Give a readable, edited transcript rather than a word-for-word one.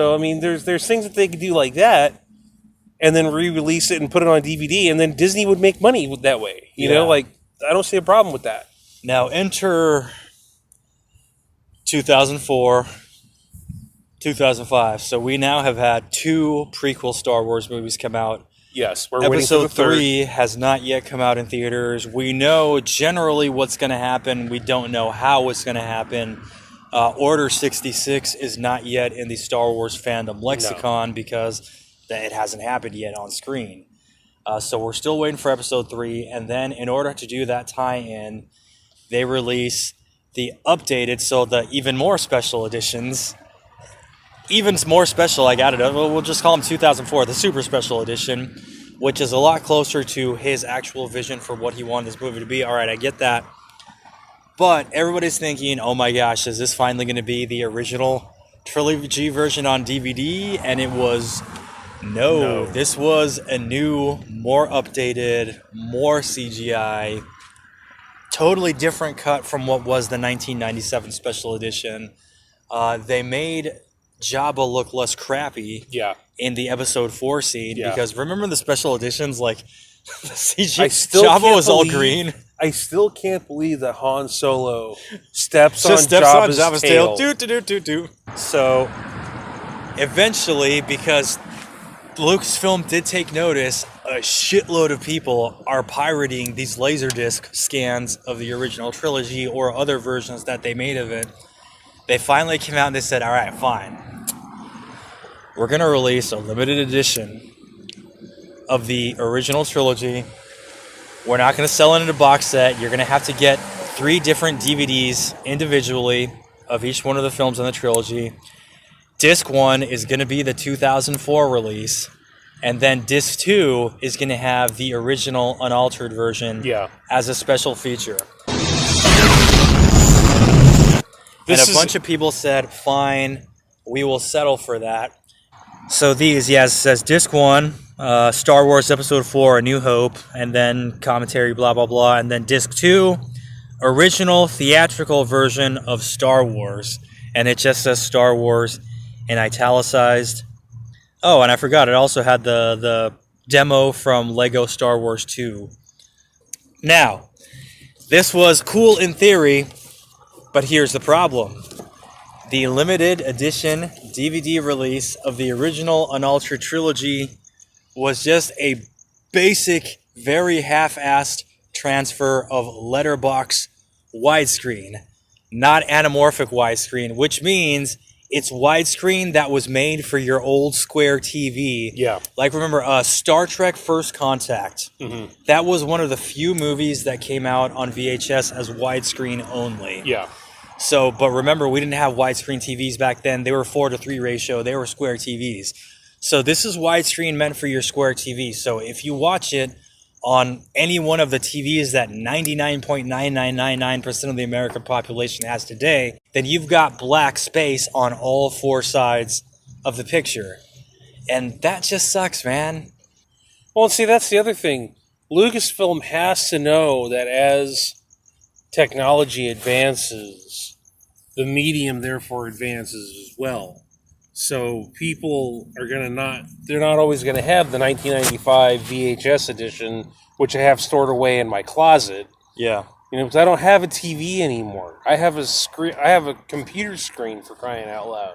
So, I mean, there's things that they could do like that, and then re-release it and put it on DVD, and then Disney would make money that way. You know, like, I don't see a problem with that. Now, enter 2004, 2005. So we now have had 2 prequel Star Wars movies come out. Yes, we're waiting for the Episode 3 has not yet come out in theaters. We know generally what's going to happen. We don't know how it's going to happen. Order 66 is not yet in the Star Wars fandom lexicon because it hasn't happened yet on screen. So we're still waiting for Episode 3. And then in order to do that tie-in, they release the updated, so the even more special editions. Even more special, I got it. We'll just call them 2004, the super special edition, which is a lot closer to his actual vision for what he wanted this movie to be. All right, I get that. But everybody's thinking, oh my gosh, is this finally going to be the original trilogy version on DVD? And it was, no. This was a new, more updated, more CGI, totally different cut from what was the 1997 special edition. They made Jabba look less crappy in the Episode 4 scene because remember the special editions, like the CG Jabba was all green. I still can't believe that Han Solo steps on Jabba's tail. So eventually, because Lucasfilm did take notice, a shitload of people are pirating these Laserdisc scans of the original trilogy or other versions that they made of it. They finally came out and they said, all right, fine. We're going to release a limited edition of the original trilogy. We're not going to sell it in a box set. You're going to have to get 3 different DVDs individually of each one of the films in the trilogy. Disc 1 is going to be the 2004 release. And then Disc 2 is going to have the original unaltered version as a special feature. And a bunch of people said, fine, we will settle for that. So these, it says Disc 1, Star Wars Episode 4, A New Hope, and then commentary, blah, blah, blah. And then Disc 2, original theatrical version of Star Wars. And it just says Star Wars in italicized. Oh, and I forgot, it also had the demo from Lego Star Wars 2. Now, this was cool in theory, but here's the problem. The limited edition DVD release of the original Unaltered Trilogy was just a basic, very half-assed transfer of letterbox widescreen, not anamorphic widescreen, which means it's widescreen that was made for your old square TV. Like, remember, Star Trek First Contact. That was one of the few movies that came out on VHS as widescreen only. So, but remember, we didn't have widescreen TVs back then. They were 4:3 ratio. They were square TVs. So this is widescreen meant for your square TV. So if you watch it on any one of the TVs that 99.9999% of the American population has today, then you've got black space on all 4 sides of the picture. And that just sucks, man. Well, see, that's the other thing. Lucasfilm has to know that as technology advances, the medium therefore advances as well. So people are they're not always going to have the 1995 VHS edition, which I have stored away in my closet. Because I don't have a TV anymore. I have a computer screen, for crying out loud.